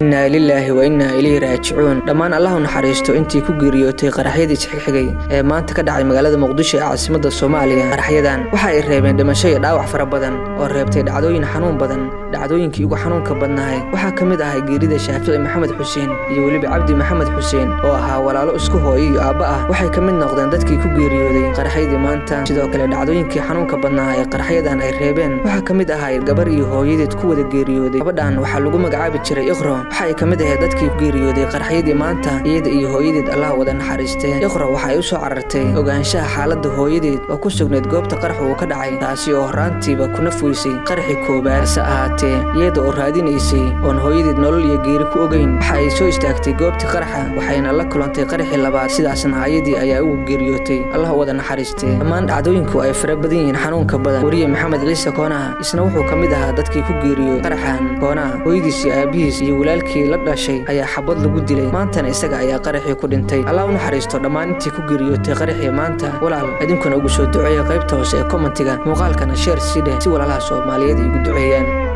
إنا لله وإنا إليه راجعون دمان الله نحريستو انتي ku geeriyootay qaraxyadii xigxigay ee maanta ka dhacay magaalada Muqdisho ee caasimadda Soomaaliya qaraxyadan waxa ay reebeen dhimasho iyo dhaawac fara badan oo reebtay dhacdooyin xanuun badan dhacdooyinkii ugu xanuunka badnaay waxa kamid ah geerida Shaafici Maxamed Xuseen iyo waliba Cabdi Maxamed Xuseen oo ahaa walaalo isku hooyo iyo aabba ah waxay kamid noqdeen dadkii ku geeriyooday qaraxyadii maanta sidoo kale dhacdooyinkii xanuunka badnaay ee qaraxyadan ay reebeen waxa kamid ah gabar iyo hooyadeed ku wada geeriyooday gabadhan waxa lagu magacaabi jiray Iqra waxa ay kamid ahayd dadkii ku geeriyooday qaraxyadii maanta iyada iyo hooyadeed Allah wada naxariistay Iqra waxa ay u soo carartay ogaanshaha xaaladda hooyadeed oo ku sugnayd goobta qarax uu ka dhacay taasi oo horaantiiba kuna fuysay qaraxii koobaad saacaatee iyada oo raadinaysay oo hooyadeed nolol iyo geeri ku ogeyn waxa ay soo istaagtay goobta qaraxa waxayna la kulantay qaraxii labaad sidaasna ayadii ayaa ugu geeriyootay Allah wada naxariistay dhammaan dhacdooyinku ay fara badan yihiin xanuunka badan wariye Maxamed Ciise Koona isna wuxuu kamid ahaa dadkii ku geeriyooday qaraxan Koona hooyadiisii aabihiis iyo walaalkii la dhashay ayaa xabad lagu dilay maantana isaga ayaa qaraxii ku dhintay Allah u naxariisto dhammaan intii ku geeriyootay qaraxii maanta walaal idinkuna ugu soo duceeyo qaybta hoose ee commentiga muuqaalkana share si walaalaha Soomaaliyeed ugu duceeyaan